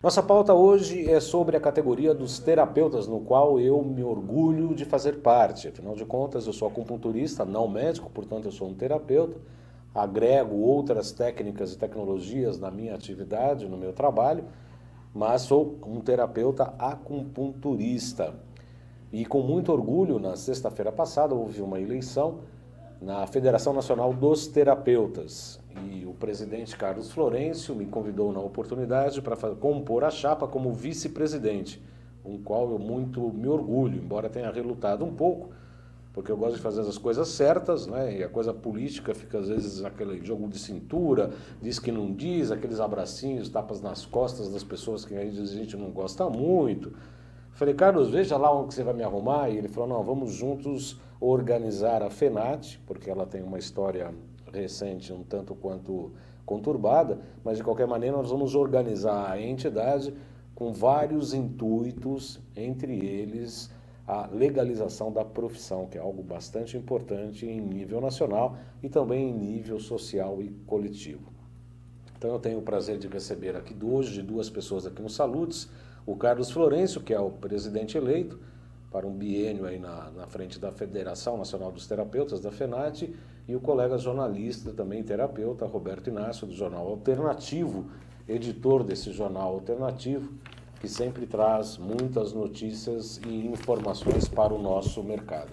Nossa pauta hoje é sobre a categoria dos terapeutas, no qual eu me orgulho de fazer parte. Afinal de contas, eu sou acupunturista, não médico, portanto eu sou um terapeuta. Agrego outras técnicas e tecnologias na minha atividade, no meu trabalho, mas sou um terapeuta acupunturista. E com muito orgulho, na sexta-feira passada, houve uma eleição na Federação Nacional dos Terapeutas. E o presidente Carlos Florencio me convidou na oportunidade para compor a chapa como vice-presidente, com o qual eu muito me orgulho, embora tenha relutado um pouco, porque eu gosto de fazer as coisas certas, né? E a coisa política fica às vezes aquele jogo de cintura, diz que não diz, aqueles abracinhos, tapas nas costas das pessoas que a gente não gosta muito. Falei, Carlos, veja lá onde você vai me arrumar. E ele falou, não, vamos juntos organizar a FENAT, porque ela tem uma história recente, um tanto quanto conturbada, mas de qualquer maneira nós vamos organizar a entidade com vários intuitos, entre eles a legalização da profissão, que é algo bastante importante em nível nacional e também em nível social e coletivo. Então eu tenho o prazer de receber aqui hoje duas pessoas aqui no Salutes, o Carlos Florencio, que é o presidente eleito para um biênio aí na frente da Federação Nacional dos Terapeutas, da FENAT, e o colega jornalista, também terapeuta, Roberto Inácio, do Jornal Alternativo, editor desse jornal alternativo, que sempre traz muitas notícias e informações para o nosso mercado.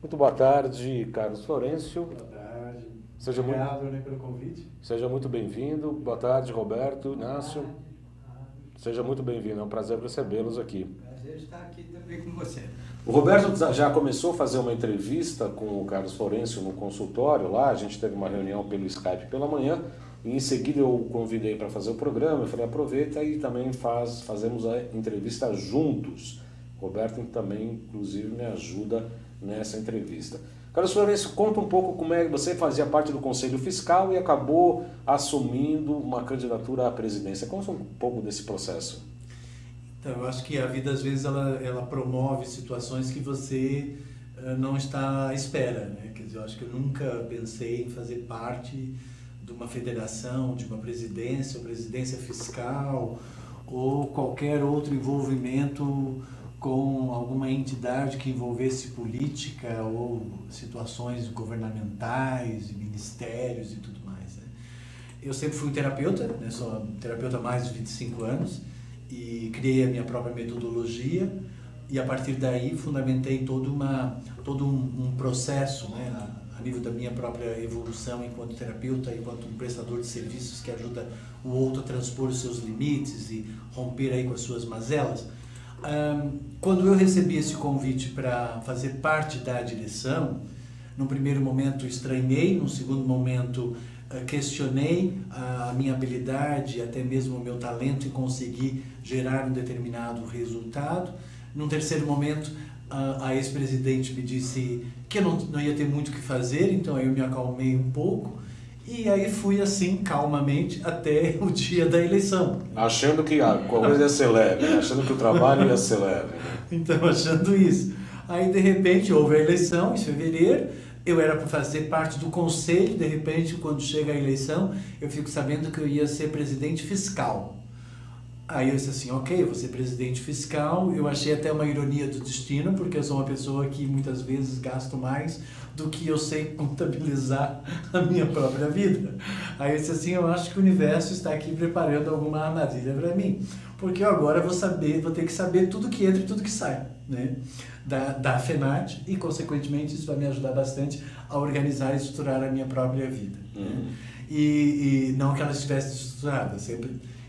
Muito boa tarde, Carlos Florencio. Boa tarde. Seja Obrigado, muito... pelo convite. Seja muito bem-vindo. Boa tarde, Roberto Inácio. Seja muito bem-vindo, é um prazer recebê-los aqui. Prazer estar aqui também com você. O Roberto já começou a fazer uma entrevista com o Carlos Florencio no consultório lá, a gente teve uma reunião pelo Skype pela manhã, e em seguida eu o convidei para fazer o programa, eu falei, aproveita e também fazemos a entrevista juntos. O Roberto também, inclusive, me ajuda nessa entrevista. Carlos Florencio, conta um pouco como é que você fazia parte do Conselho Fiscal e acabou assumindo uma candidatura à presidência. Conta um pouco desse processo. Então, eu acho que a vida, às vezes, ela promove situações que você não está à espera, né? Quer dizer, eu acho que eu nunca pensei em fazer parte de uma federação, de uma presidência, ou presidência fiscal, ou qualquer outro envolvimento com alguma entidade que envolvesse política ou situações governamentais, ministérios e tudo mais, né? Eu sempre fui um terapeuta, né? Sou um terapeuta há mais de 25 anos e criei a minha própria metodologia e a partir daí fundamentei todo um processo, né? A nível da minha própria evolução enquanto terapeuta, enquanto um prestador de serviços que ajuda o outro a transpor os seus limites e romper aí com as suas mazelas. Quando eu recebi esse convite para fazer parte da direção, num primeiro momento estranhei, num segundo momento questionei a minha habilidade, até mesmo o meu talento em conseguir gerar um determinado resultado. Num terceiro momento, a ex-presidente me disse que eu não ia ter muito o que fazer, então aí eu me acalmei um pouco. E aí fui assim, calmamente, até o dia da eleição. Achando que a coisa ia ser leve, achando que o trabalho ia ser leve. Então, achando isso. Aí, de repente, houve a eleição em fevereiro, eu era para fazer parte do conselho, de repente, quando chega a eleição, eu fico sabendo que eu ia ser presidente fiscal. Aí eu disse assim, ok, eu vou ser presidente fiscal. Eu achei até uma ironia do destino, porque eu sou uma pessoa que muitas vezes gasto mais do que eu sei contabilizar a minha própria vida. Aí eu disse assim, eu acho que o universo está aqui preparando alguma armadilha para mim, porque eu agora vou ter que saber tudo que entra e tudo que sai, né? Da FENAT, e consequentemente isso vai me ajudar bastante a organizar e estruturar a minha própria vida. Né? E não que ela estivesse estruturada,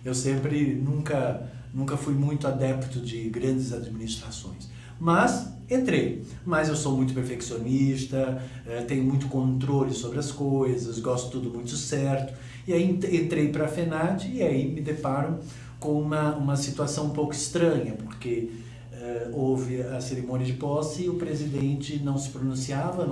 eu sempre nunca fui muito adepto de grandes administrações, mas entrei. Mas eu sou muito perfeccionista, tenho muito controle sobre as coisas, gosto tudo muito certo, e aí entrei para a FENAT e aí me deparo com uma situação um pouco estranha, porque houve a cerimônia de posse e o presidente não se pronunciava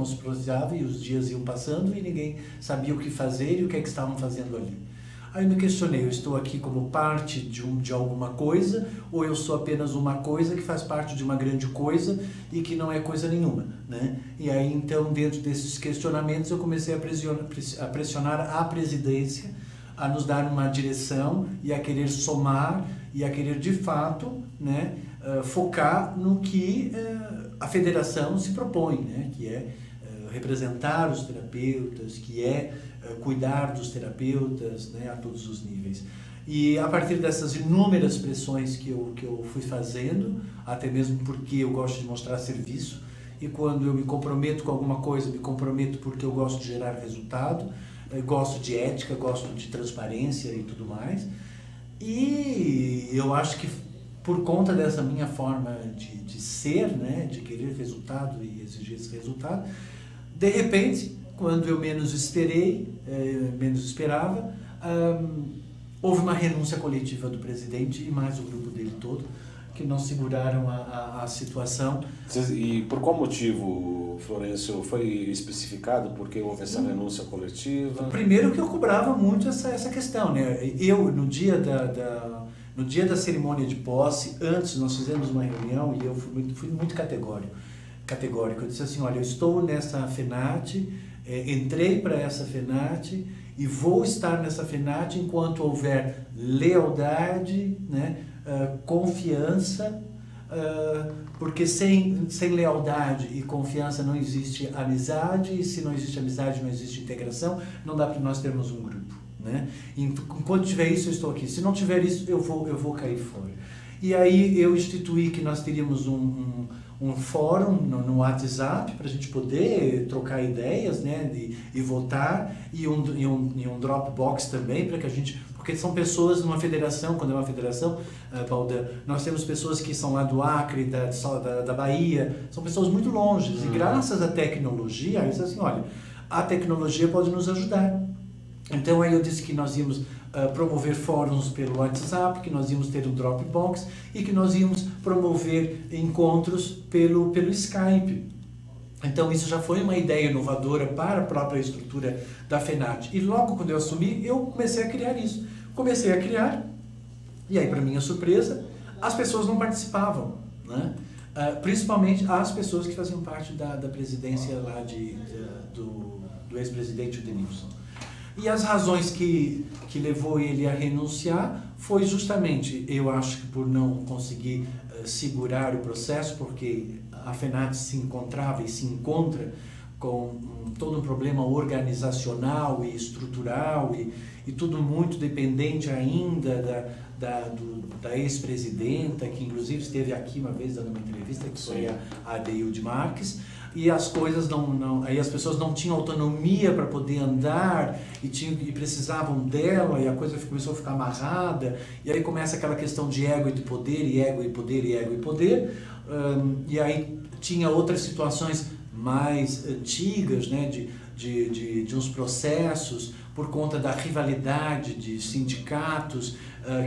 e os dias iam passando e ninguém sabia o que fazer e o que é que estavam fazendo ali. Aí me questionei, eu estou aqui como parte de alguma coisa ou eu sou apenas uma coisa que faz parte de uma grande coisa e que não é coisa nenhuma, né? E aí então, dentro desses questionamentos, eu comecei a pressionar a presidência a nos dar uma direção e a querer somar e a querer de fato, né, focar no que a federação se propõe, né, que é representar os terapeutas, que é cuidar dos terapeutas, né, a todos os níveis. E a partir dessas inúmeras pressões que eu fui fazendo, até mesmo porque eu gosto de mostrar serviço, e quando eu me comprometo com alguma coisa, me comprometo porque eu gosto de gerar resultado, gosto de ética, gosto de transparência e tudo mais. E eu acho que por conta dessa minha forma de ser, né, de querer resultado e exigir esse resultado, de repente, quando eu menos esperava, houve uma renúncia coletiva do presidente e mais o grupo dele todo, que não seguraram a situação. E por qual motivo, Florencio, foi especificado por que houve essa renúncia coletiva? Primeiro que eu cobrava muito essa questão, né? Eu, no dia da cerimônia de posse, antes nós fizemos uma reunião e eu fui muito categórico. Eu disse assim, olha, eu estou nessa FENAT, entrei para essa FENAT e vou estar nessa FENAT enquanto houver lealdade, né, confiança, porque sem lealdade e confiança não existe amizade, e se não existe amizade não existe integração, não dá para nós termos um grupo, né? Enquanto tiver isso eu estou aqui, se não tiver isso eu vou cair fora. E aí eu instituí que nós teríamos um fórum no WhatsApp para a gente poder trocar ideias, né, e votar, e um Dropbox também, para que a gente... Porque são pessoas numa federação, quando é uma federação, Baldan, nós temos pessoas que são lá do Acre, da Bahia, são pessoas muito longe, e graças à tecnologia, eu disse assim, olha, a tecnologia pode nos ajudar. Então aí eu disse que nós íamos promover fóruns pelo WhatsApp, que nós íamos ter um Dropbox e que nós íamos promover encontros pelo Skype. Então isso já foi uma ideia inovadora para a própria estrutura da FENAT. E logo quando eu assumi, eu comecei a criar isso. Comecei a criar, e aí para minha surpresa, as pessoas não participavam, né? Principalmente as pessoas que faziam parte da presidência lá do ex-presidente Denilson. E as razões que levou ele a renunciar foi justamente, eu acho que por não conseguir segurar o processo, porque a FENAT se encontrava e se encontra com todo um problema organizacional e estrutural e tudo muito dependente ainda da ex-presidenta, que inclusive esteve aqui uma vez dando uma entrevista, que foi a Adeilde Marques, e as coisas aí as pessoas não tinham autonomia para poder andar e precisavam dela, e a coisa começou a ficar amarrada, e aí começa aquela questão de ego e de poder, e ego e poder, e ego e poder, e aí tinha outras situações mais antigas, né, de uns processos por conta da rivalidade de sindicatos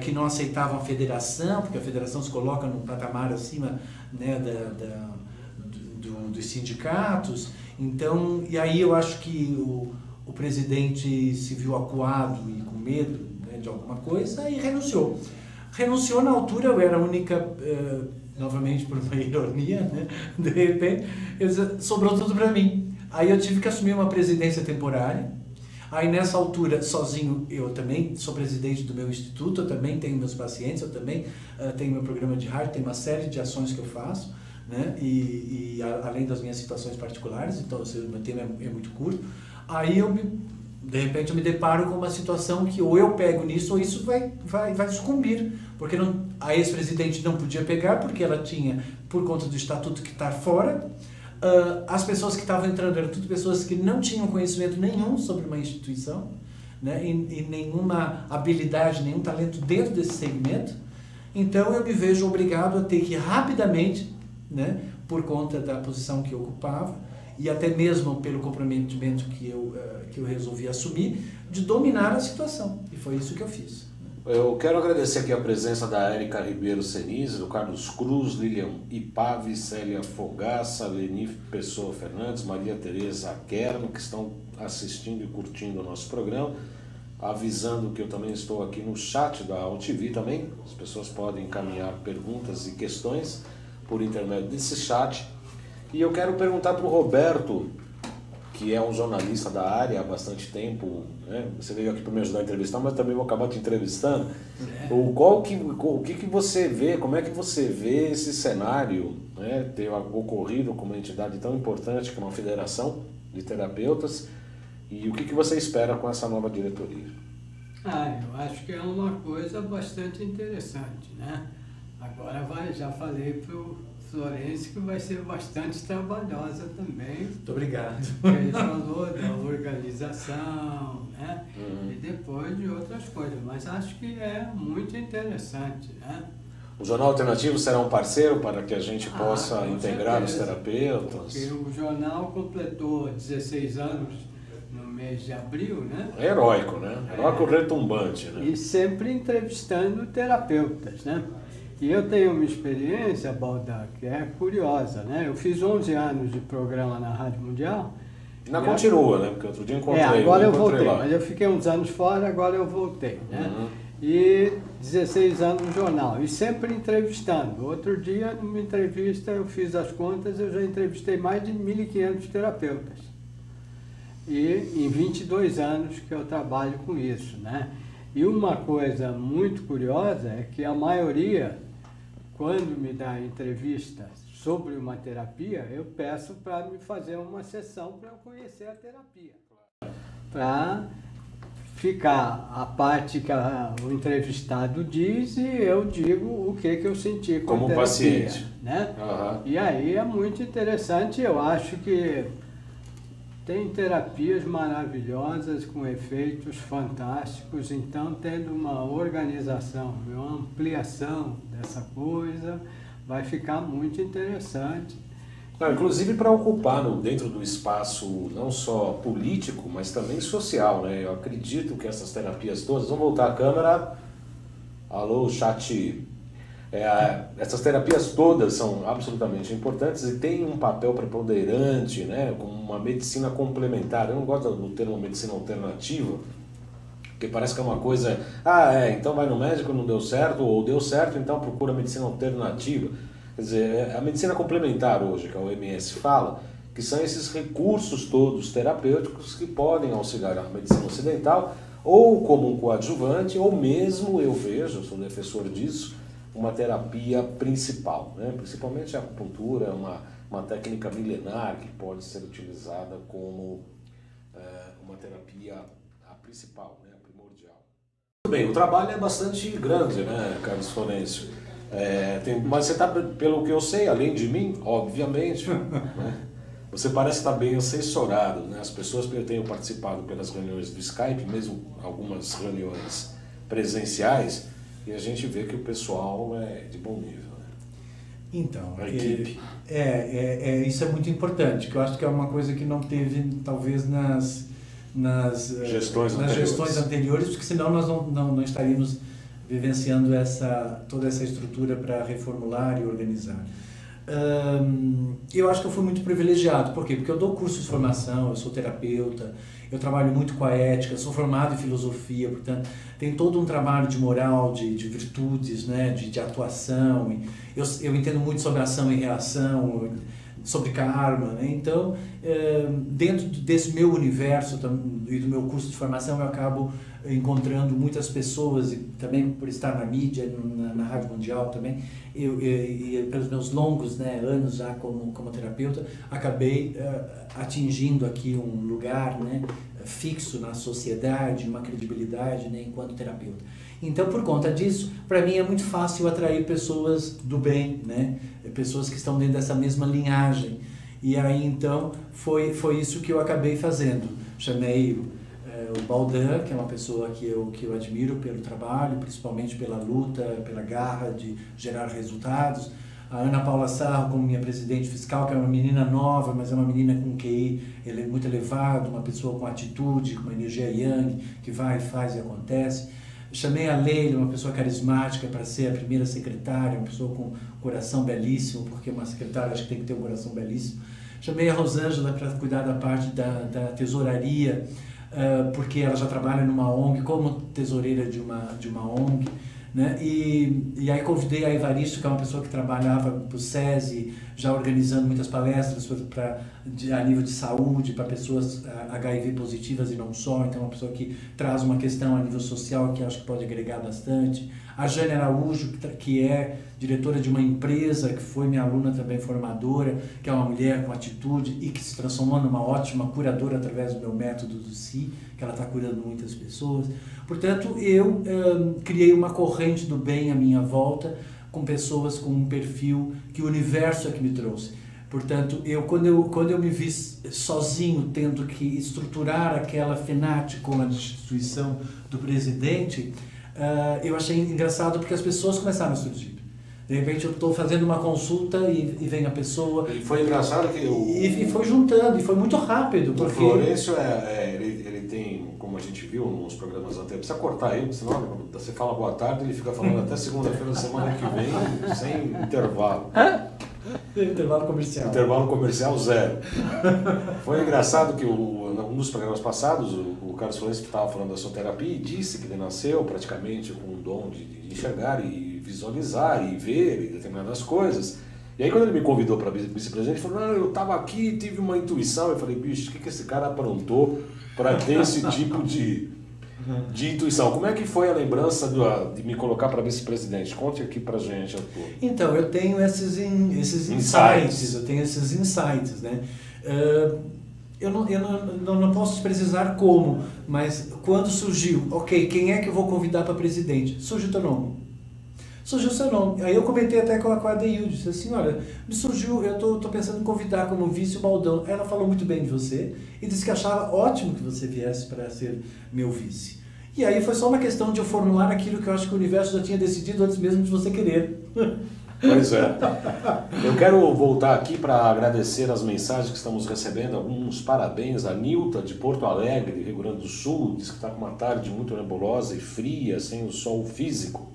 que não aceitavam a federação, porque a federação se coloca num patamar acima, né, dos sindicatos. Então, e aí eu acho que o presidente se viu acuado e com medo, né, de alguma coisa e renunciou. Renunciou na altura, eu era a única... novamente por uma ironia, né? De repente, sobrou tudo para mim. Aí eu tive que assumir uma presidência temporária. Aí nessa altura, sozinho, eu também sou presidente do meu instituto, eu também tenho meus pacientes, eu também tenho meu programa de rádio, tem uma série de ações que eu faço, né? E além das minhas situações particulares, então o meu tempo é muito curto. Aí de repente eu me deparo com uma situação que ou eu pego nisso ou isso vai sucumbir, porque a ex-presidente não podia pegar porque ela tinha, por conta do estatuto, que estar fora. As pessoas que estavam entrando eram tudo pessoas que não tinham conhecimento nenhum sobre uma instituição, né, e nenhuma habilidade, nenhum talento dentro desse segmento. Então eu me vejo obrigado a ter que rapidamente, né, por conta da posição que eu ocupava, e até mesmo pelo comprometimento que eu resolvi assumir, de dominar a situação. E foi isso que eu fiz. Eu quero agradecer aqui a presença da Érica Ribeiro Senise, do Carlos Cruz, Lilian Ipave, Célia Fogaça, Leni Pessoa Fernandes, Maria Tereza Querno, que estão assistindo e curtindo o nosso programa. Avisando que eu também estou aqui no chat da AltV também. As pessoas podem encaminhar perguntas e questões por intermédio desse chat. E eu quero perguntar para o Roberto, que é um jornalista da área há bastante tempo, né? Você veio aqui para me ajudar a entrevistar, mas também vou acabar te entrevistando. O que você vê, como é que você vê esse cenário, né, ter ocorrido com uma entidade tão importante como a Federação de Terapeutas, e o que você espera com essa nova diretoria? Eu acho que é uma coisa bastante interessante, né? Agora já falei para o Florencio que vai ser bastante trabalhosa também. Muito obrigado. Ele falou da organização, né? E depois de outras coisas, mas acho que é muito interessante, né? O Jornal Alternativo será um parceiro para que a gente possa integrar certeza, os terapeutas? Porque o jornal completou 16 anos no mês de abril, né? É heróico, né? Heróico retumbante, né? E sempre entrevistando terapeutas, né? E eu tenho uma experiência, Baldan, que é curiosa, né? Eu fiz 11 anos de programa na Rádio Mundial. Ainda continua, né? Porque outro dia encontrei. Agora eu voltei, lá. mas eu fiquei uns anos fora, agora eu voltei, né? E 16 anos no jornal, e sempre entrevistando. Outro dia, numa entrevista, eu fiz as contas, eu já entrevistei mais de 1.500 terapeutas. E em 22 anos que eu trabalho com isso, né? E uma coisa muito curiosa é que a maioria, quando me dá entrevista sobre uma terapia, eu peço para me fazer uma sessão para eu conhecer a terapia. Para ficar a parte que o entrevistado diz e eu digo o que eu senti com a terapia. Como paciente. Né? E aí é muito interessante, eu acho que tem terapias maravilhosas com efeitos fantásticos, então tendo uma organização, uma ampliação dessa coisa, vai ficar muito interessante. Inclusive para ocupar dentro do espaço não só político, mas também social, né? Eu acredito que essas terapias todas... Vamos voltar à câmera. Alô, chat. Essas terapias todas são absolutamente importantes e têm um papel preponderante, né? Como uma medicina complementar. Eu não gosto do termo medicina alternativa, porque parece que é uma coisa... então vai no médico, não deu certo, ou deu certo, então procura medicina alternativa. Quer dizer, a medicina complementar hoje, que a OMS fala, que são esses recursos todos terapêuticos que podem auxiliar a medicina ocidental, ou como um coadjuvante, ou mesmo, eu sou defensor disso, uma terapia principal, né? Principalmente a acupuntura é uma técnica milenar que pode ser utilizada como uma terapia principal, né? Primordial. Muito bem, o trabalho é bastante grande, né, Carlos Florencio? Mas você está, pelo que eu sei, além de mim, obviamente, né? Você parece estar bem assessorado, né? As pessoas que eu tenho participado pelas reuniões do Skype, mesmo algumas reuniões presenciais, e a gente vê que o pessoal é de bom nível, né? Então, a equipe. Isso é muito importante, que eu acho que é uma coisa que não teve, talvez, nas gestões anteriores, porque senão nós não estaríamos vivenciando toda essa estrutura para reformular e organizar. Eu acho que eu fui muito privilegiado. Por quê? Porque eu dou curso de formação, eu sou terapeuta, eu trabalho muito com a ética, sou formado em filosofia, portanto, tem todo um trabalho de moral, de virtudes, né, de atuação. Eu entendo muito sobre ação e reação, sobre karma, né? Então, dentro desse meu universo e do meu curso de formação, eu acabo encontrando muitas pessoas, e também por estar na mídia, na Rádio Mundial também, e pelos meus longos, né, anos já como terapeuta, acabei atingindo aqui um lugar, né, fixo na sociedade, uma credibilidade, né, enquanto terapeuta. Então, por conta disso, para mim é muito fácil atrair pessoas do bem, né, pessoas que estão dentro dessa mesma linhagem. E aí, então, foi isso que eu acabei fazendo. Chamei o Baldan, que é uma pessoa que eu admiro pelo trabalho, principalmente pela luta, pela garra de gerar resultados. A Ana Paula Sarro como minha presidente fiscal, que é uma menina nova, mas é uma menina com QI muito elevado, uma pessoa com atitude, com uma energia yang, que vai, faz e acontece. Chamei a Leila, uma pessoa carismática, para ser a primeira secretária, uma pessoa com coração belíssimo, porque uma secretária acho que tem que ter um coração belíssimo. Chamei a Rosângela para cuidar da parte da tesouraria, porque ela já trabalha numa ONG como tesoureira de uma ONG. né? E aí convidei a Evaristo, que é uma pessoa que trabalhava para o SESI, já organizando muitas palestras a nível de saúde, para pessoas HIV positivas e não só, então é uma pessoa que traz uma questão a nível social que acho que pode agregar bastante. A Jane Araújo, que é diretora de uma empresa, que foi minha aluna também formadora, que é uma mulher com atitude e que se transformou numa ótima curadora através do meu método do Si, que ela está curando muitas pessoas. Portanto, eu criei uma corrente do bem à minha volta, com pessoas com um perfil que o universo é que me trouxe. Portanto, quando eu me vi sozinho, tendo que estruturar aquela FENAT com a instituição do presidente, eu achei engraçado porque as pessoas começaram a surgir. De repente eu estou fazendo uma consulta e vem a pessoa... E foi engraçado que... E foi juntando, e foi muito rápido. Porque... O Florencio, ele tem, como a gente viu nos programas anteriores, precisa cortar ele, senão você fala boa tarde, ele fica falando até segunda-feira da semana que vem, sem intervalo. Intervalo comercial. Intervalo comercial zero. Foi engraçado que um dos programas passados, o Carlos Florencio estava falando da sua terapia e disse que ele nasceu praticamente com um dom de enxergar e visualizar e ver determinadas coisas. E aí quando ele me convidou para vice-presidente, ele falou, não, eu estava aqui e tive uma intuição. Eu falei, bicho, o que esse cara aprontou para ter esse tipo de intuição? Como é que foi a lembrança de me colocar para vice-presidente? Conte aqui pra gente, Arthur. Então, eu tenho esses insights, eu tenho esses insights, né? Eu não posso precisar como, mas quando surgiu, ok, quem é que eu vou convidar para presidente? Surgiu o teu nome. Surgiu o seu nome. Aí eu comentei até com a Deilde, disse assim, olha, me surgiu, eu tô pensando em convidar como vice o Baldão. Ela falou muito bem de você e disse que achava ótimo que você viesse para ser meu vice. E aí foi só uma questão de eu formular aquilo que eu acho que o universo já tinha decidido antes mesmo de você querer. Pois é. Eu quero voltar aqui para agradecer as mensagens que estamos recebendo, alguns parabéns. A Nilta, de Porto Alegre, Rio Grande do Sul, diz que está com uma tarde muito nebulosa e fria, sem o sol físico.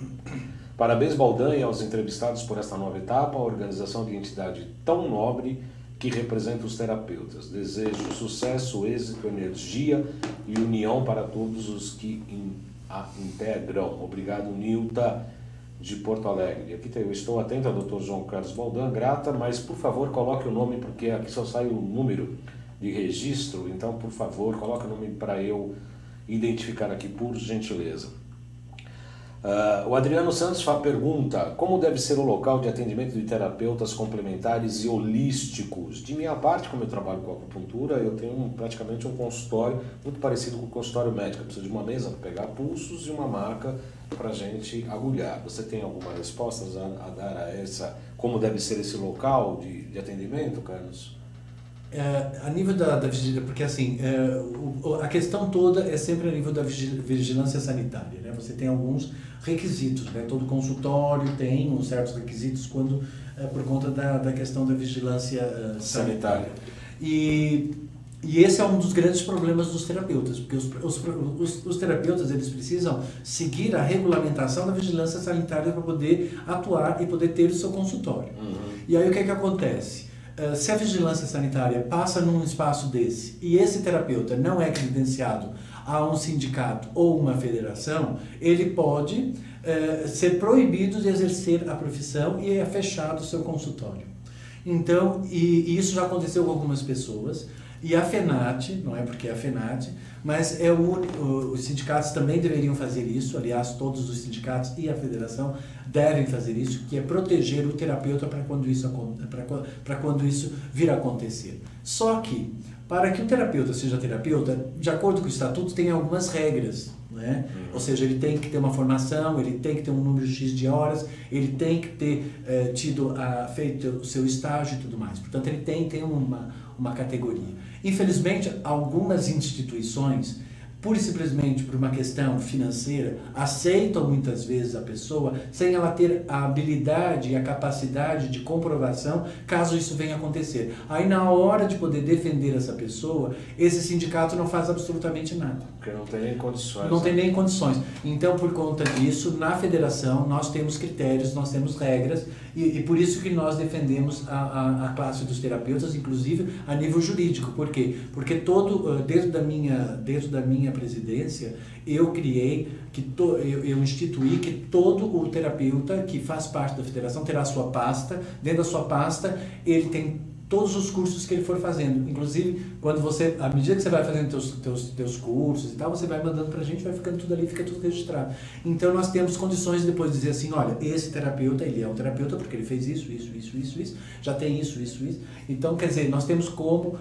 Parabéns, Baldan, e aos entrevistados por esta nova etapa, a organização de entidade tão nobre que representa os terapeutas. Desejo sucesso, êxito, energia e união para todos os que a integram. Obrigado, Nilta, de Porto Alegre. Aqui eu estou atento ao Dr. João Carlos Baldan, grata, mas por favor coloque o nome, porque aqui só sai o número de registro, então por favor coloque o nome para eu identificar aqui, por gentileza. O Adriano Santos pergunta, como deve ser o local de atendimento de terapeutas complementares e holísticos? De minha parte, como eu trabalho com acupuntura, eu tenho praticamente um consultório muito parecido com o consultório médico. Eu preciso de uma mesa para pegar pulsos e uma marca para a gente agulhar. Você tem alguma resposta a dar a essa, como deve ser esse local de atendimento, Carlos? A nível da vigilância, porque assim, a questão toda é sempre a nível da vigilância sanitária, né? Você tem alguns requisitos, né? Todo consultório tem uns certos requisitos por conta da questão da vigilância sanitária. E esse é um dos grandes problemas dos terapeutas, porque os terapeutas eles precisam seguir a regulamentação da vigilância sanitária para poder atuar e poder ter o seu consultório. E aí o que é que acontece? Se a vigilância sanitária passa num espaço desse e esse terapeuta não é credenciado a um sindicato ou uma federação, ele pode ser proibido de exercer a profissão e é fechado o seu consultório. Então, e isso já aconteceu com algumas pessoas, e a FENAT, não é porque é a FENAT, mas os sindicatos também deveriam fazer isso, aliás, todos os sindicatos e a federação devem fazer isso, que é proteger o terapeuta para quando isso vir a acontecer. Só que, para que o terapeuta seja terapeuta, de acordo com o estatuto, tem algumas regras, né? Ou seja, ele tem que ter uma formação, ele tem que ter um número X de horas, ele tem que ter feito o seu estágio e tudo mais. Portanto, ele tem uma categoria. Infelizmente, algumas instituições, pura e simplesmente por uma questão financeira, aceitam muitas vezes a pessoa sem ela ter a habilidade e a capacidade de comprovação, caso isso venha a acontecer. Aí, na hora de poder defender essa pessoa, esse sindicato não faz absolutamente nada. Porque não tem nem condições. Não tem nem condições. Então, por conta disso, na federação, nós temos critérios, nós temos regras, e por isso que nós defendemos a classe dos terapeutas, inclusive a nível jurídico. Por quê? Porque dentro da minha presidência, eu instituí que todo o terapeuta que faz parte da federação terá a sua pasta. Dentro da sua pasta, ele tem todos os cursos que ele for fazendo. Inclusive, à medida que você vai fazendo teus cursos e tal, você vai mandando pra gente, vai ficando tudo ali, fica tudo registrado. Então, nós temos condições de depois dizer assim, olha, esse terapeuta, ele é um terapeuta porque ele fez isso, já tem isso. Então, quer dizer, nós temos como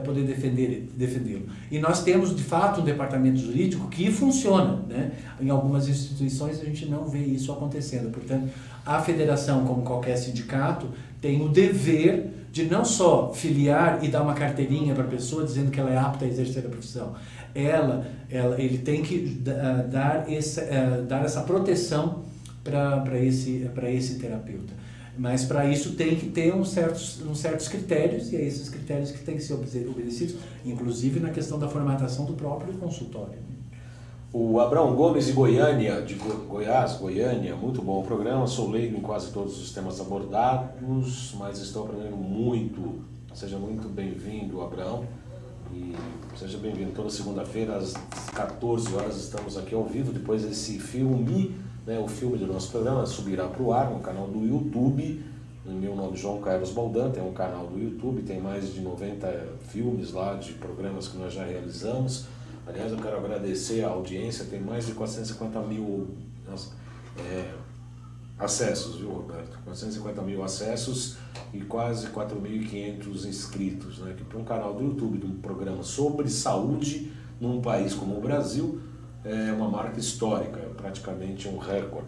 poder defendê-lo. E nós temos, de fato, um departamento jurídico que funciona, né? Em algumas instituições a gente não vê isso acontecendo. Portanto, a federação, como qualquer sindicato, tem o dever de não só filiar e dar uma carteirinha para a pessoa dizendo que ela é apta a exercer a profissão. Ele tem que dar essa proteção para esse terapeuta. Mas para isso tem que ter uns certos critérios, e é esses critérios que têm que ser obedecidos, inclusive na questão da formatação do próprio consultório. O Abrão Gomes de Goiânia, de Goiás, Goiânia, muito bom o programa, sou leigo em quase todos os temas abordados, mas estou aprendendo muito. Seja muito bem-vindo, Abrão, e seja bem-vindo. Toda segunda-feira, às 14 horas, estamos aqui ao vivo, depois desse filme, né, o filme do nosso programa subirá para o ar no canal do YouTube. Meu nome é João Carlos Baldan, tem um canal do YouTube, tem mais de 90 filmes lá de programas que nós já realizamos. Aliás, eu quero agradecer a audiência, tem mais de 450 mil acessos, viu, Roberto? 450 mil acessos e quase 4.500 inscritos, né? Que para um canal do YouTube, de um programa sobre saúde num país como o Brasil, é uma marca histórica, é praticamente um recorde.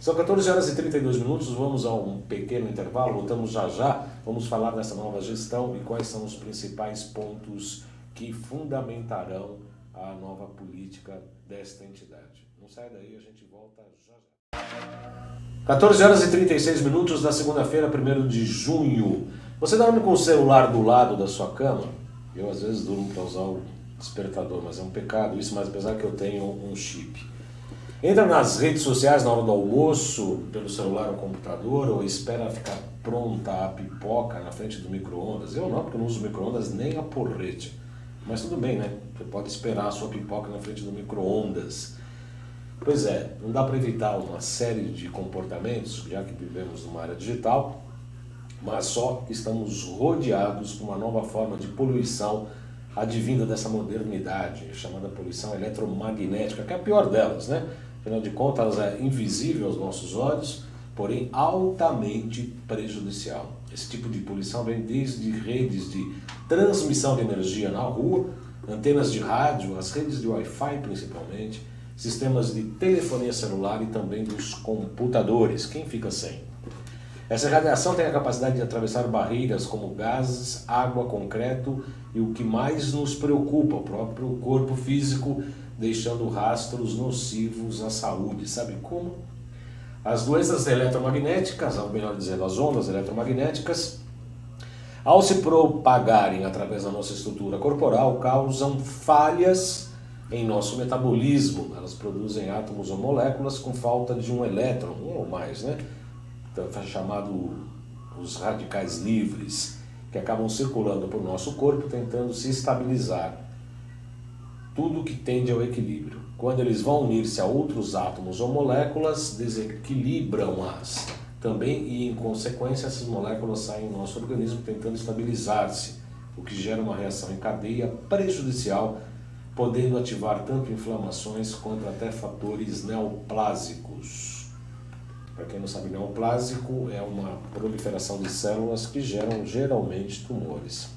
São 14 horas e 32 minutos, vamos a um pequeno intervalo, voltamos já, vamos falar dessa nova gestão e quais são os principais pontos que fundamentarão a nova política desta entidade. Não sai daí, a gente volta já. 14 horas e 36 minutos da segunda-feira, 1º de junho. Você dorme com o celular do lado da sua cama? Eu às vezes durmo para usar o despertador, mas é um pecado isso, mas apesar que eu tenho um chip. Entra nas redes sociais na hora do almoço, pelo celular ou computador, ou espera ficar pronta a pipoca na frente do micro-ondas. Eu não, porque eu não uso micro-ondas nem a porrete. Mas tudo bem, né? Você pode esperar a sua pipoca na frente do micro-ondas. Pois é, não dá para evitar uma série de comportamentos, já que vivemos numa área digital, mas só estamos rodeados por uma nova forma de poluição advinda dessa modernidade, chamada poluição eletromagnética, que é a pior delas, né? Afinal de contas, ela é invisível aos nossos olhos, porém altamente prejudicial. Esse tipo de poluição vem desde redes de transmissão de energia na rua, antenas de rádio, as redes de Wi-Fi principalmente, sistemas de telefonia celular e também dos computadores. Quem fica sem? Essa radiação tem a capacidade de atravessar barreiras como gases, água, concreto e o que mais nos preocupa, o próprio corpo físico, deixando rastros nocivos à saúde. Sabe como? As doenças eletromagnéticas, ou melhor dizendo, as ondas eletromagnéticas, ao se propagarem através da nossa estrutura corporal, causam falhas em nosso metabolismo. Elas produzem átomos ou moléculas com falta de um elétron, um ou mais, né? Então, chamado os radicais livres, que acabam circulando por nosso corpo, tentando se estabilizar. Tudo que tende ao equilíbrio. Quando eles vão unir-se a outros átomos ou moléculas, desequilibram-as também e, em consequência, essas moléculas saem do nosso organismo tentando estabilizar-se, o que gera uma reação em cadeia prejudicial, podendo ativar tanto inflamações quanto até fatores neoplásicos. Para quem não sabe, neoplásico é uma proliferação de células que geram geralmente tumores.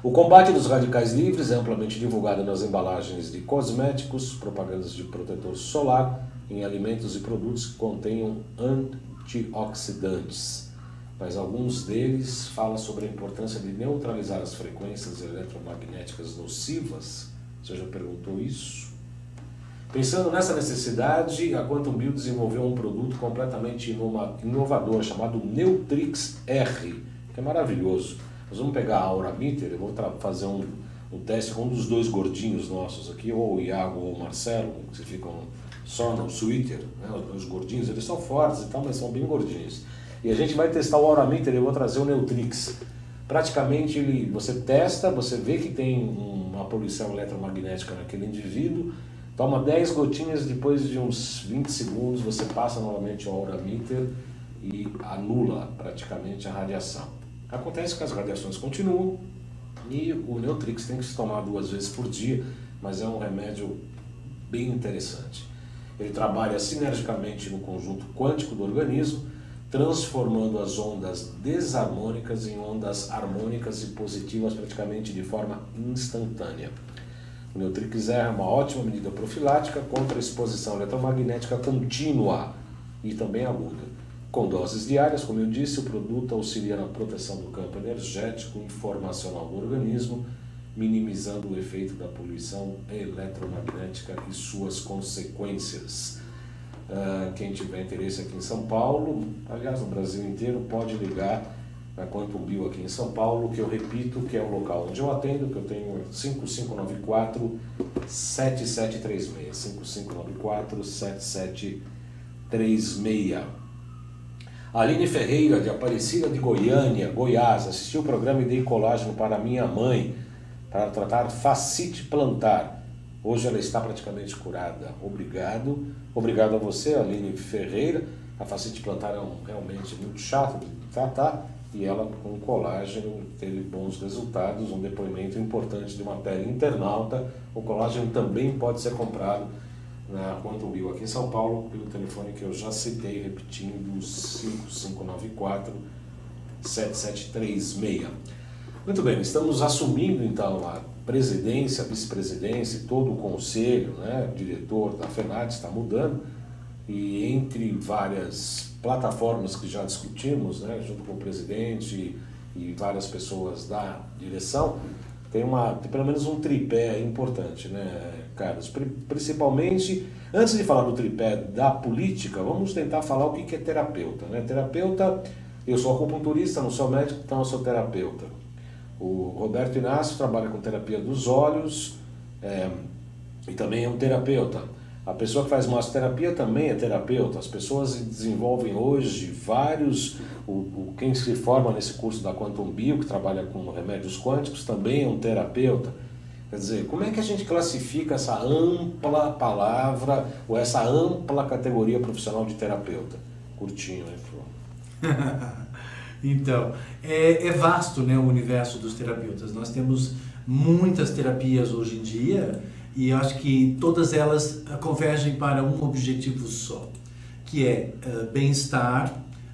O combate dos radicais livres é amplamente divulgado nas embalagens de cosméticos, propagandas de protetor solar, em alimentos e produtos que contenham antioxidantes. Mas alguns deles falam sobre a importância de neutralizar as frequências eletromagnéticas nocivas. Você já perguntou isso? Pensando nessa necessidade, a Quantum Bio desenvolveu um produto completamente inovador chamado Neutrix R, que é maravilhoso. Nós vamos pegar a Aura Meter, eu vou fazer um teste com um dos dois gordinhos nossos aqui, ou o Iago ou o Marcelo, que ficam só no Twitter, né? Os gordinhos, eles são fortes e tal, mas são bem gordinhos. E a gente vai testar o Aura Meter, eu vou trazer o Neutrix. Praticamente você testa, você vê que tem uma poluição eletromagnética naquele indivíduo, toma 10 gotinhas, depois de uns 20 segundos você passa novamente o aura meter e anula praticamente a radiação. Acontece que as radiações continuam e o Neutrix tem que se tomar 2 vezes por dia, mas é um remédio bem interessante. Ele trabalha sinergicamente no conjunto quântico do organismo, transformando as ondas desarmônicas em ondas harmônicas e positivas praticamente de forma instantânea. O Neutrix é uma ótima medida profilática contra a exposição eletromagnética contínua e também aguda. Com doses diárias, como eu disse, o produto auxilia na proteção do campo energético e informacional do organismo, minimizando o efeito da poluição eletromagnética e suas consequências. Quem tiver interesse aqui em São Paulo, aliás no Brasil inteiro, pode ligar na Quantum Bio aqui em São Paulo, que eu repito que é o local onde eu atendo, que eu tenho 5594-7736, 5594-7736. Aline Ferreira, de Aparecida de Goiânia, Goiás, assistiu o programa e dei colágeno para minha mãe, para tratar fascite plantar. Hoje ela está praticamente curada. Obrigado. Obrigado a você, Aline Ferreira. A fascite plantar é realmente muito chato de tratar e ela, com colágeno, teve bons resultados. Um depoimento importante de uma pele internauta. O colágeno também pode ser comprado na Quantum Bio aqui em São Paulo, pelo telefone que eu já citei, repetindo, 5594-7736. Muito bem, estamos assumindo então a presidência, a vice-presidência, todo o conselho, né, o diretor da FENAT está mudando, e entre várias plataformas que já discutimos, né, junto com o presidente e várias pessoas da direção, tem pelo menos um tripé importante, né, Carlos? Principalmente, antes de falar do tripé da política, vamos tentar falar o que é terapeuta, né? Terapeuta, eu sou acupunturista, não sou médico, então eu sou terapeuta. O Roberto Inácio trabalha com terapia dos olhos e também é um terapeuta. A pessoa que faz massoterapia também é terapeuta. As pessoas desenvolvem hoje vários... Quem se forma nesse curso da Quantum Bio, que trabalha com remédios quânticos, também é um terapeuta. Quer dizer, como é que a gente classifica essa ampla palavra ou essa ampla categoria profissional de terapeuta? Curtinho, né, Flor? Então, é vasto, né, o universo dos terapeutas. Nós temos muitas terapias hoje em dia e eu acho que todas elas convergem para um objetivo só, que é bem-estar,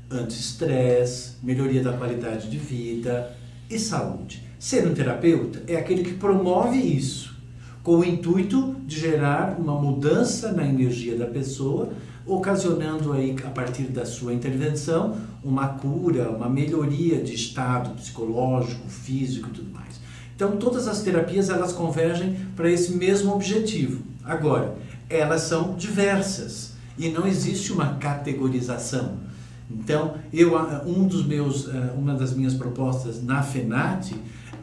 anti-estresse, melhoria da qualidade de vida e saúde. Ser um terapeuta é aquele que promove isso, com o intuito de gerar uma mudança na energia da pessoa, ocasionando aí, a partir da sua intervenção, uma cura, uma melhoria de estado psicológico, físico e tudo mais. Então, todas as terapias, elas convergem para esse mesmo objetivo. Agora, elas são diversas e não existe uma categorização. Então, uma das minhas propostas na FENAT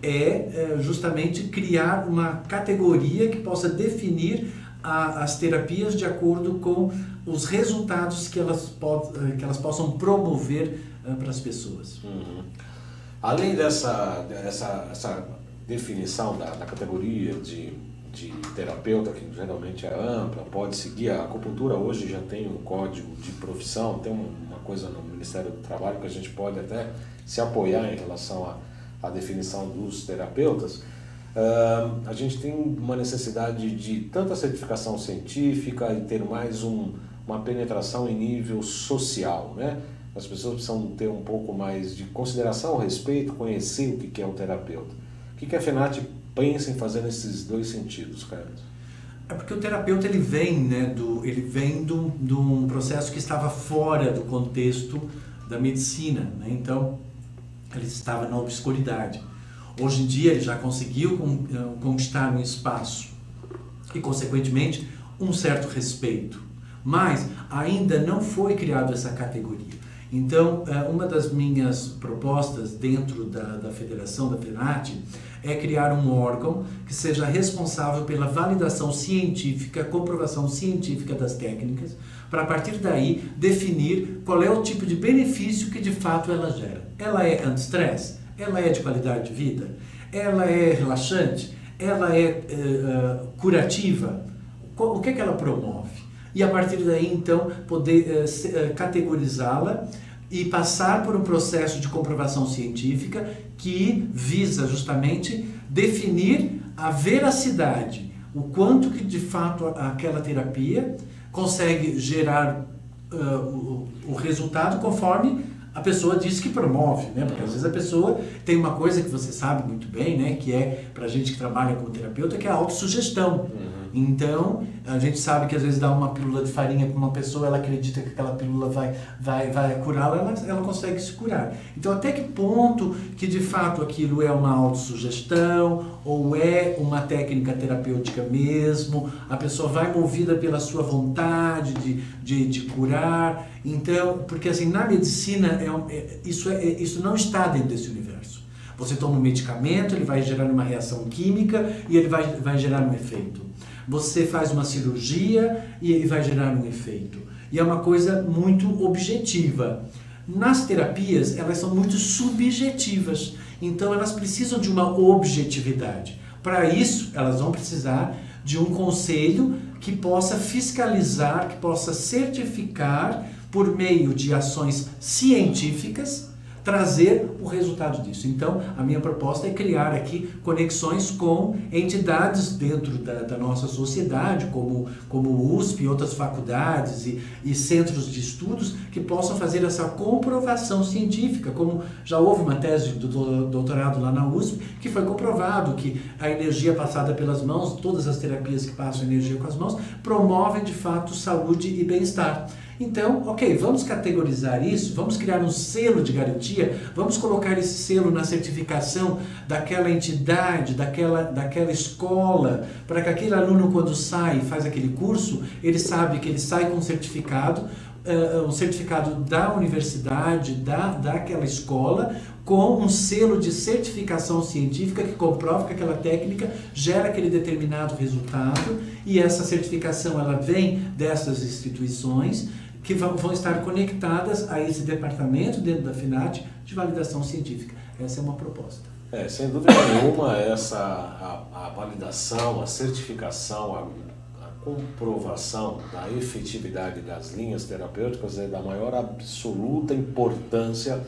é justamente criar uma categoria que possa definir as terapias de acordo com os resultados que elas possam promover para as pessoas. Uhum. Além dessa definição da categoria de terapeuta, que geralmente é ampla, pode seguir, a acupuntura hoje já tem um código de profissão, tem uma coisa no Ministério do Trabalho que a gente pode até se apoiar em relação à definição dos terapeutas. A gente tem uma necessidade de tanta certificação científica e ter mais uma penetração em nível social, né? As pessoas precisam ter um pouco mais de consideração, respeito, conhecer o que é o terapeuta. O que a FENAT pensa em fazer nesses dois sentidos, Carlos? É porque o terapeuta ele vem de um processo que estava fora do contexto da medicina, né? Então ele estava na obscuridade. Hoje em dia ele já conseguiu conquistar um espaço e, consequentemente, um certo respeito, mas ainda não foi criada essa categoria. Então, uma das minhas propostas dentro da federação, da FENAT, é criar um órgão que seja responsável pela validação científica, comprovação científica das técnicas, para a partir daí definir qual é o tipo de benefício que de fato ela gera. Ela é anti-estresse? Ela é de qualidade de vida? Ela é relaxante? ela é curativa? O que é que ela promove? E a partir daí, então, poder categorizá-la e passar por um processo de comprovação científica que visa justamente definir a veracidade, o quanto que de fato aquela terapia consegue gerar o resultado conforme a pessoa diz que promove, né? Porque às vezes a pessoa tem uma coisa que você sabe muito bem, né? Que é, pra gente que trabalha como terapeuta, que é a autossugestão. Então, a gente sabe que às vezes dá uma pílula de farinha para uma pessoa, ela acredita que aquela pílula vai curá-la, ela consegue se curar. Então, até que ponto que de fato aquilo é uma autossugestão ou é uma técnica terapêutica mesmo, a pessoa vai movida pela sua vontade de curar. Então, porque assim, na medicina, isso não está dentro desse universo. Você toma um medicamento, ele vai gerar uma reação química e ele vai gerar um efeito. Você faz uma cirurgia e ele vai gerar um efeito. E é uma coisa muito objetiva. Nas terapias, elas são muito subjetivas. Então, elas precisam de uma objetividade. Para isso, elas vão precisar de um conselho que possa fiscalizar, que possa certificar, por meio de ações científicas, trazer o resultado disso. Então, a minha proposta é criar aqui conexões com entidades dentro da nossa sociedade, como o USP e outras faculdades e centros de estudos que possam fazer essa comprovação científica, como já houve uma tese do doutorado lá na USP, que foi comprovado que a energia passada pelas mãos, todas as terapias que passam energia com as mãos, promovem de fato saúde e bem-estar. Então, ok, vamos categorizar isso, vamos criar um selo de garantia, vamos colocar esse selo na certificação daquela entidade, daquela escola, para que aquele aluno, quando sai e faz aquele curso, ele sabe que ele sai com um certificado da universidade, daquela escola, com um selo de certificação científica que comprova que aquela técnica gera aquele determinado resultado, e essa certificação ela vem dessas instituições que vão estar conectadas a esse departamento dentro da FINAT de validação científica. Essa é uma proposta. Sem dúvida nenhuma, a validação, a certificação, a comprovação da efetividade das linhas terapêuticas é da maior absoluta importância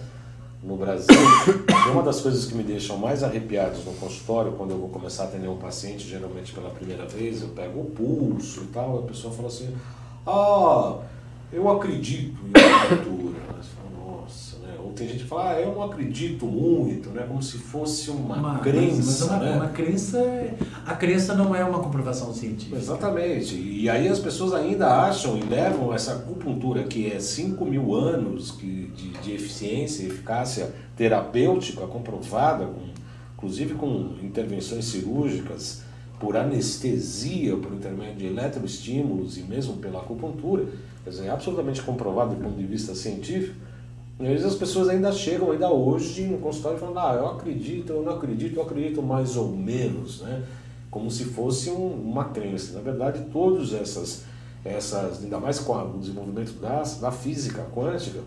no Brasil. E uma das coisas que me deixam mais arrepiados no consultório, quando eu vou começar a atender um paciente, geralmente pela primeira vez, eu pego o pulso e tal, a pessoa fala assim, eu acredito em acupuntura. Nossa, né? Ou tem gente que fala, eu não acredito muito, né? Como se fosse uma crença. Mas uma crença, a crença não é uma comprovação científica. Exatamente. E aí as pessoas ainda acham e levam essa acupuntura, que é 5.000 anos de eficiência e eficácia terapêutica comprovada, inclusive com intervenções cirúrgicas, por anestesia, por intermédio de eletroestímulos e mesmo pela acupuntura, quer dizer, é absolutamente comprovado do ponto de vista científico. E às vezes as pessoas ainda chegam, ainda hoje, no consultório falando, eu acredito, eu não acredito, eu acredito mais ou menos, né? Como se fosse uma crença. Na verdade, todas essas, ainda mais com o desenvolvimento da física quântica,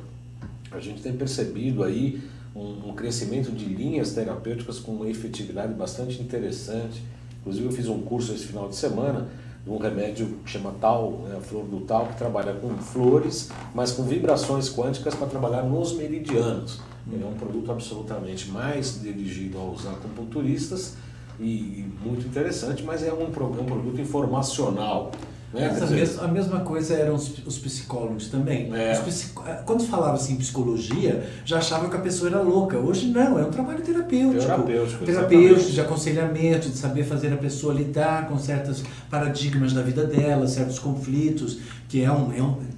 a gente tem percebido aí um crescimento de linhas terapêuticas com uma efetividade bastante interessante. Inclusive eu fiz um curso esse final de semana de um remédio que chama Tau, né, a flor do Tau, que trabalha com flores, mas com vibrações quânticas para trabalhar nos meridianos. Ele é um produto absolutamente mais dirigido aos acupunturistas e muito interessante, mas é um produto informacional. Né? A mesma coisa eram os psicólogos também. Quando falava assim psicologia, já achavam que a pessoa era louca. Hoje não, é um trabalho terapêutico, de aconselhamento, de saber fazer a pessoa lidar com certos paradigmas da vida dela, certos conflitos, que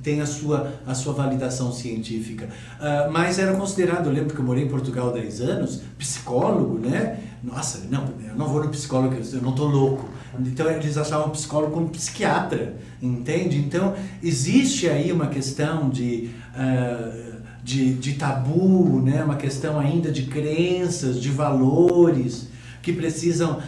tem a sua validação científica. Mas era considerado, eu lembro que eu morei em Portugal há 10 anos, psicólogo, né? Nossa, eu não vou no psicólogo, eu não estou louco. Então eles achavam o psicólogo como psiquiatra, entende? Então existe aí uma questão de tabu, né? Uma questão ainda de crenças, de valores que precisam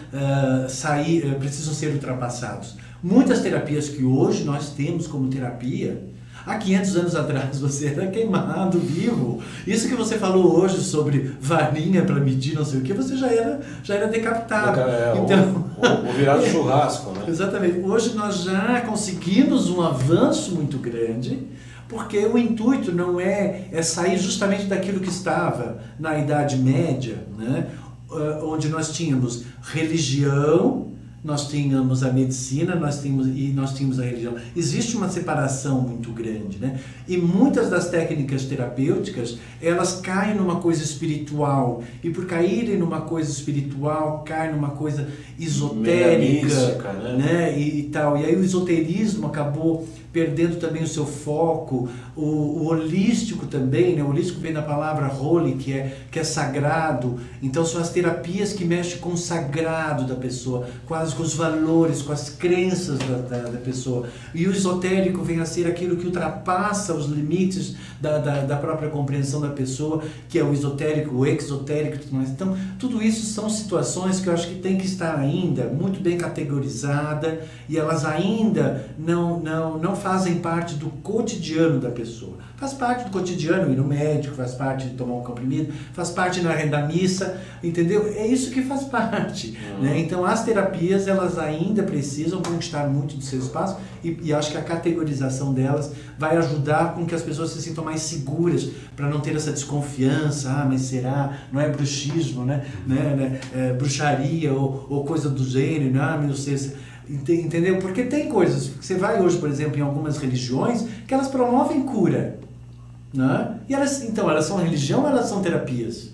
precisam ser ultrapassados. Muitas terapias que hoje nós temos como terapia, Há 500 anos atrás você era queimado vivo. Isso que você falou hoje sobre varinha para medir não sei o que, você já era decapitado. Então, ou virado churrasco, né? Exatamente. Hoje nós já conseguimos um avanço muito grande, porque o intuito não é sair justamente daquilo que estava na Idade Média, né? Onde nós tínhamos religião, nós tínhamos a medicina, nós tínhamos a religião. Existe uma separação muito grande, né? E muitas das técnicas terapêuticas, elas caem numa coisa espiritual. E por caírem numa coisa espiritual, caem numa coisa esotérica, mística, né? E tal. E aí o esoterismo acabou perdendo também o seu foco, o holístico também, né? O holístico vem da palavra holy, que é sagrado. Então são as terapias que mexem com o sagrado da pessoa, quase com os valores, com as crenças da pessoa. E o esotérico vem a ser aquilo que ultrapassa os limites da própria compreensão da pessoa, que é o esotérico, o exotérico e tudo mais. Então, tudo isso são situações que eu acho que tem que estar ainda muito bem categorizada, e elas ainda não fazem parte do cotidiano da pessoa. Faz parte do cotidiano ir no médico, faz parte de tomar um comprimido, faz parte na renda missa, entendeu? É isso que faz parte, né? Então as terapias, elas ainda precisam conquistar muito do seu espaço, e acho que a categorização delas vai ajudar com que as pessoas se sintam mais seguras, para não ter essa desconfiança, mas será? Não é bruxismo, né? Bruxaria ou coisa do gênero, meu Deus, entendeu? Porque tem coisas, você vai hoje, por exemplo, em algumas religiões, que elas promovem cura, né? E elas são religião ou elas são terapias?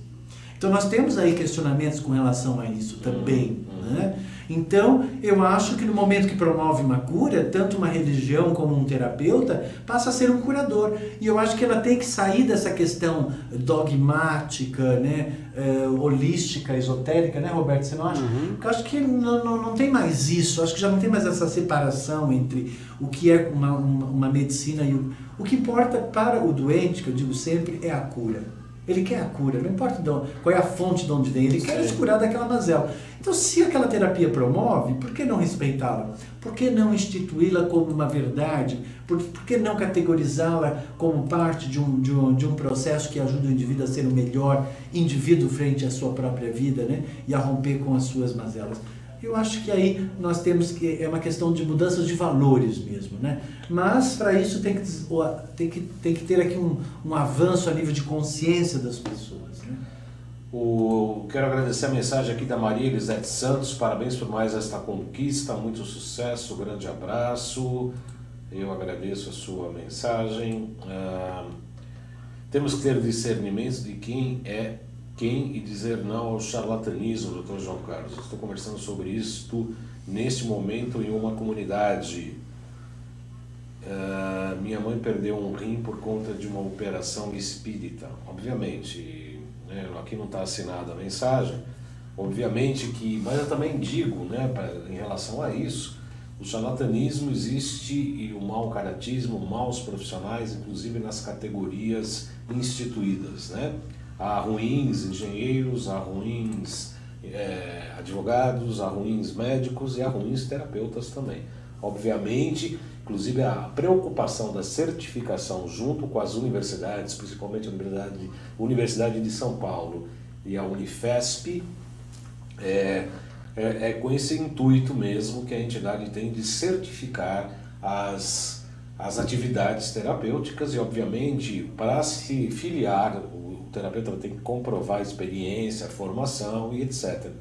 Então nós temos aí questionamentos com relação a isso também, né? Então eu acho que no momento que promove uma cura, tanto uma religião como um terapeuta passa a ser um curador. E eu acho que ela tem que sair dessa questão dogmática, né? Holística, esotérica, né, Roberto? Você não acha? Porque eu acho que não tem mais isso. Eu acho que já não tem mais essa separação entre o que é uma medicina e o que importa para o doente, que eu digo sempre, é a cura. Ele quer a cura, não importa qual é a fonte de onde vem, ele quer se curar daquela mazela. Então, se aquela terapia promove, por que não respeitá-la? Por que não instituí-la como uma verdade? Por que não categorizá-la como parte de um processo que ajuda o indivíduo a ser o melhor indivíduo frente à sua própria vida, né? E a romper com as suas mazelas? Eu acho que aí nós temos que... É uma questão de mudanças de valores mesmo, né? Mas, para isso, tem que ter aqui um avanço a nível de consciência das pessoas, né? Quero agradecer a mensagem aqui da Maria Elisete Santos. Parabéns por mais esta conquista, muito sucesso, grande abraço. Eu agradeço a sua mensagem. Temos que ter discernimento de quem é quem e dizer não ao charlatanismo, Dr. João Carlos. Estou conversando sobre isto neste momento em uma comunidade. Minha mãe perdeu um rim por conta de uma operação espírita. Obviamente, né, aqui não está assinada a mensagem, obviamente que, mas eu também digo, né, em relação a isso, o charlatanismo existe, e o mau caratismo, maus profissionais, inclusive nas categorias instituídas, né? Há ruins engenheiros, há ruins advogados, há ruins médicos e há ruins terapeutas também. Obviamente, inclusive a preocupação da certificação junto com as universidades, principalmente a Universidade de São Paulo e a Unifesp, é com esse intuito mesmo que a entidade tem de certificar as atividades terapêuticas, e obviamente para se filiar o terapeuta tem que comprovar a experiência, a formação e etc.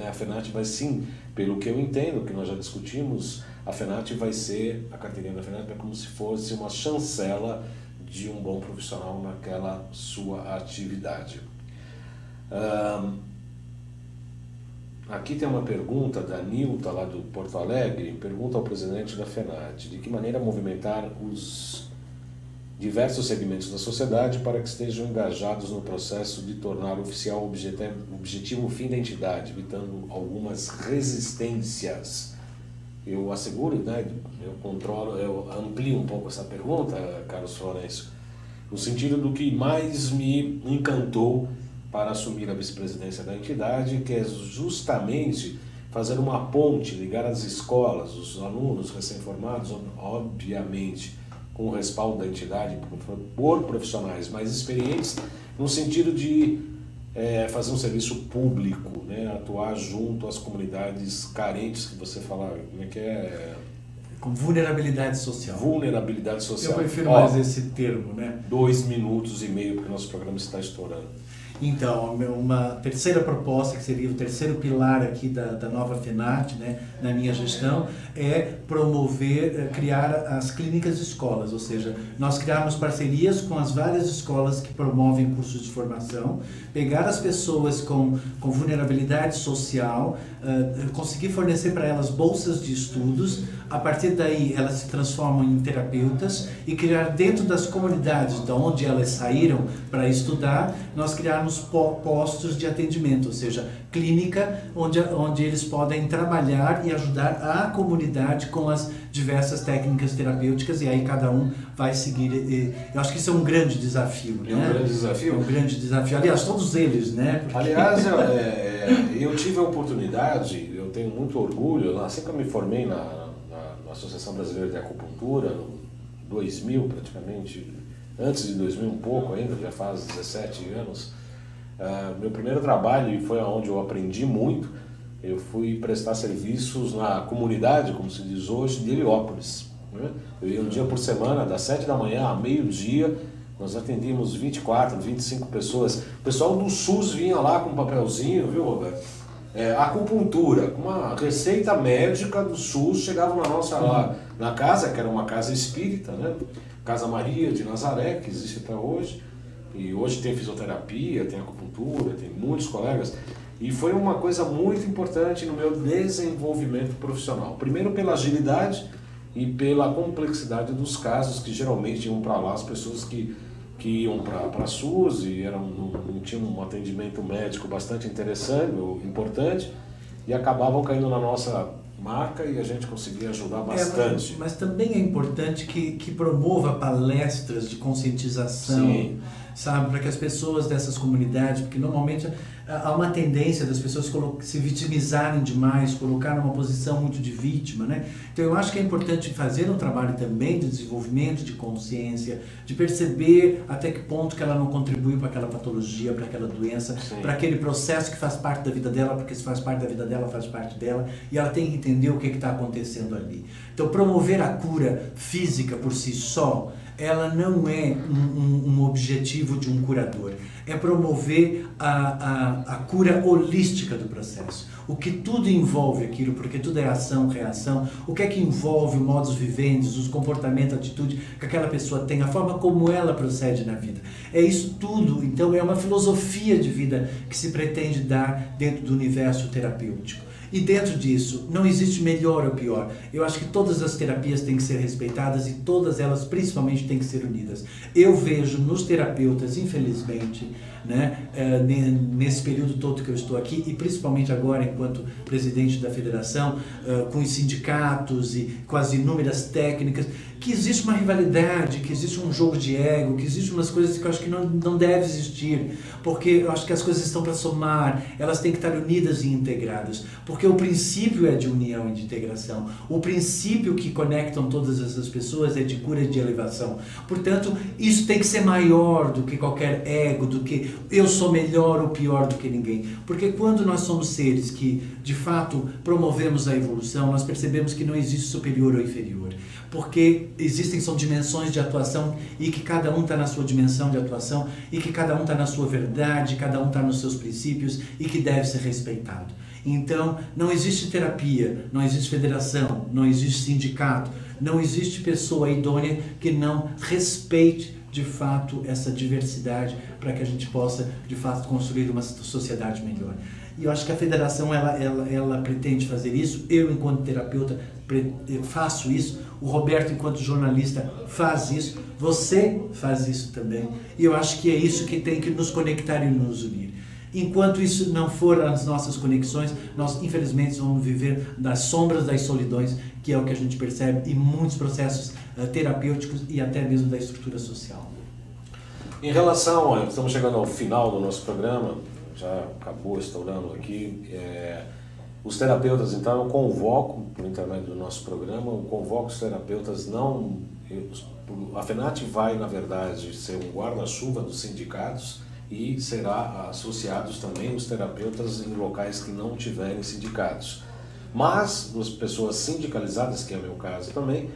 A FENAT vai sim, pelo que eu entendo, que nós já discutimos, a FENAT vai ser, a carteirinha da FENAT é como se fosse uma chancela de um bom profissional naquela sua atividade. Aqui tem uma pergunta da Nilta, lá do Porto Alegre, pergunta ao presidente da FENAT: de que maneira movimentar os diversos segmentos da sociedade para que estejam engajados no processo de tornar oficial o objetivo fim da entidade, evitando algumas resistências. Eu asseguro, né, eu amplio um pouco essa pergunta, Carlos Florencio, no sentido do que mais me encantou para assumir a vice-presidência da entidade, que é justamente fazer uma ponte, ligar as escolas, os alunos recém-formados, obviamente, com o respaldo da entidade por profissionais mais experientes, no sentido de fazer um serviço público, né? Atuar junto às comunidades carentes, que você fala, como é que é? Com vulnerabilidade social. Vulnerabilidade social. Eu prefiro mais esse termo, né? 2 minutos e meio, porque o nosso programa está estourando. Então, uma terceira proposta, que seria o terceiro pilar aqui da nova FENARTE, né, na minha gestão, é promover, criar as clínicas de escolas, ou seja, nós criarmos parcerias com as várias escolas que promovem cursos de formação, pegar as pessoas com vulnerabilidade social, conseguir fornecer para elas bolsas de estudos, a partir daí elas se transformam em terapeutas e criar dentro das comunidades de onde elas saíram para estudar, nós criarmos postos de atendimento, ou seja, clínica onde eles podem trabalhar e ajudar a comunidade com as diversas técnicas terapêuticas, e aí cada um vai seguir. Eu acho que isso é um grande desafio. É um grande desafio? É um grande desafio. Aliás, todos eles, né? Porque... Aliás, eu tive a oportunidade, eu tenho muito orgulho, assim que eu me formei na Associação Brasileira de Acupuntura, em 2000 praticamente, antes de 2000 um pouco ainda, já faz 17 anos, meu primeiro trabalho, e foi onde eu aprendi muito, eu fui prestar serviços na comunidade, como se diz hoje, de Heliópolis, né? Eu ia um dia por semana, das 7 da manhã a meio-dia, nós atendíamos 24, 25 pessoas. O pessoal do SUS vinha lá com um papelzinho, viu, Roberto? Acupuntura, uma receita médica do SUS, chegava na nossa lá, na casa, que era uma casa espírita, né? Casa Maria de Nazaré, que existe até hoje, e hoje tem fisioterapia, tem acupuntura, tem muitos colegas, e foi uma coisa muito importante no meu desenvolvimento profissional. Primeiro pela agilidade e pela complexidade dos casos, que geralmente iam para lá as pessoas que iam para a SUS e não tinham um atendimento médico bastante interessante, importante, e acabavam caindo na nossa marca e a gente conseguia ajudar bastante. Mas também é importante que promova palestras de conscientização. Sim. Sabe, para que as pessoas dessas comunidades, porque normalmente há uma tendência das pessoas se vitimizarem demais, colocar numa posição muito de vítima, né? Então eu acho que é importante fazer um trabalho também de desenvolvimento de consciência, de perceber até que ponto que ela não contribuiu para aquela patologia, para aquela doença, para aquele processo que faz parte da vida dela, porque se faz parte da vida dela, faz parte dela, e ela tem que entender o que está acontecendo ali. Então promover a cura física por si só, ela não é um objetivo de um curador, é promover a cura holística do processo. O que tudo envolve aquilo, porque tudo é ação, reação, o que é que envolve o modus vivendi, os comportamentos, a atitude que aquela pessoa tem, a forma como ela procede na vida. É isso tudo, então é uma filosofia de vida que se pretende dar dentro do universo terapêutico. E dentro disso, não existe melhor ou pior. Eu acho que todas as terapias têm que ser respeitadas e todas elas, principalmente, têm que ser unidas. Eu vejo nos terapeutas, infelizmente, né, nesse período todo que eu estou aqui, e principalmente agora, enquanto presidente da federação, com os sindicatos e com as inúmeras técnicas, que existe uma rivalidade, que existe um jogo de ego, que existe umas coisas que eu acho que não deve existir, porque eu acho que as coisas estão para somar, elas têm que estar unidas e integradas, porque o princípio é de união e de integração, o princípio que conectam todas essas pessoas é de cura e de elevação. Portanto, isso tem que ser maior do que qualquer ego, do que eu sou melhor ou pior do que ninguém, porque quando nós somos seres que, de fato, promovemos a evolução, nós percebemos que não existe superior ou inferior, porque são dimensões de atuação e que cada um está na sua dimensão de atuação e que cada um está na sua verdade, cada um está nos seus princípios e que deve ser respeitado. Então, não existe terapia, não existe federação, não existe sindicato, não existe pessoa idônea que não respeite de fato essa diversidade para que a gente possa de fato construir uma sociedade melhor. E eu acho que a federação ela pretende fazer isso. Eu, enquanto terapeuta, faço isso. O Roberto, enquanto jornalista, faz isso. Você faz isso também. E eu acho que é isso que tem que nos conectar e nos unir. Enquanto isso não for as nossas conexões, nós infelizmente vamos viver das sombras das solidões, que é o que a gente percebe em muitos processos terapêuticos e até mesmo da estrutura social. Em relação, estamos chegando ao final do nosso programa, já acabou estourando aqui, os terapeutas, então, eu convoco, por intermédio do nosso programa, eu convoco os terapeutas, não A FENAT vai, na verdade, ser um guarda-chuva dos sindicatos e será associados também os terapeutas em locais que não tiverem sindicatos. Mas, as pessoas sindicalizadas, que é o meu caso também,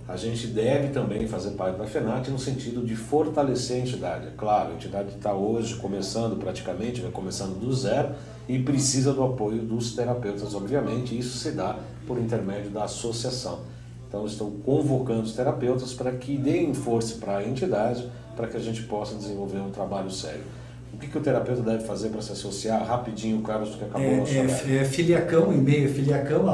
a gente deve também fazer parte da FENAT no sentido de fortalecer a entidade. É claro, a entidade está hoje começando praticamente, vai começando do zero e precisa do apoio dos terapeutas, obviamente, e isso se dá por intermédio da associação. Então, estou convocando os terapeutas para que deem força para a entidade, para que a gente possa desenvolver um trabalho sério. O que o terapeuta deve fazer para se associar? Rapidinho, Carlos, que acabou a nossa live. Filiacão, o e-mail é filiacão,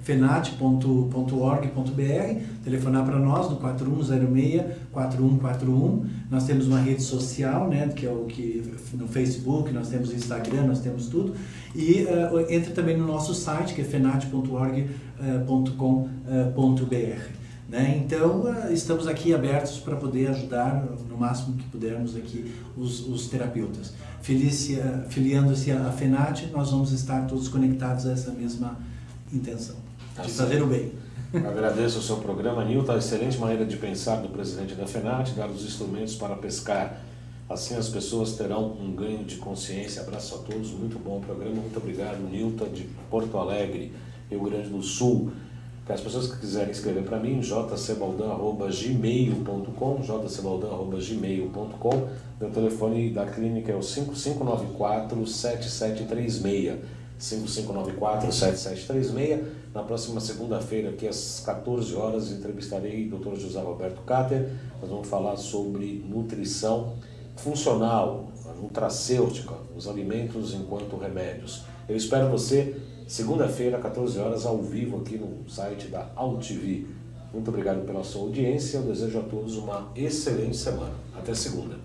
@fenat.org.br, telefonar para nós no 4106-4141. Nós temos uma rede social, né, que é o que no Facebook, nós temos Instagram, nós temos tudo. E entre também no nosso site, que é fenat.org.com.br. Né? Então, estamos aqui abertos para poder ajudar no máximo que pudermos aqui os terapeutas. Filiando-se à FENAT, nós vamos estar todos conectados a essa mesma intenção, de fazer o bem. Agradeço o seu programa, Nilton, a excelente maneira de pensar do presidente da FENAT, dar os instrumentos para pescar. Assim as pessoas terão um ganho de consciência. Abraço a todos, muito bom o programa, muito obrigado, Nilton de Porto Alegre, Rio Grande do Sul. As pessoas que quiserem escrever para mim, jcbaldan@gmail.com, jcbaldan@gmail.com. Meu telefone da clínica é o 5594-7736. 5594-7736. Na próxima segunda-feira, aqui às 14 horas, entrevistarei o Dr. José Roberto Cáter. Nós vamos falar sobre nutrição funcional, a nutracêutica, os alimentos enquanto remédios. Eu espero você segunda-feira, 14 horas, ao vivo aqui no site da AltV. Muito obrigado pela sua audiência. Eu desejo a todos uma excelente semana. Até segunda.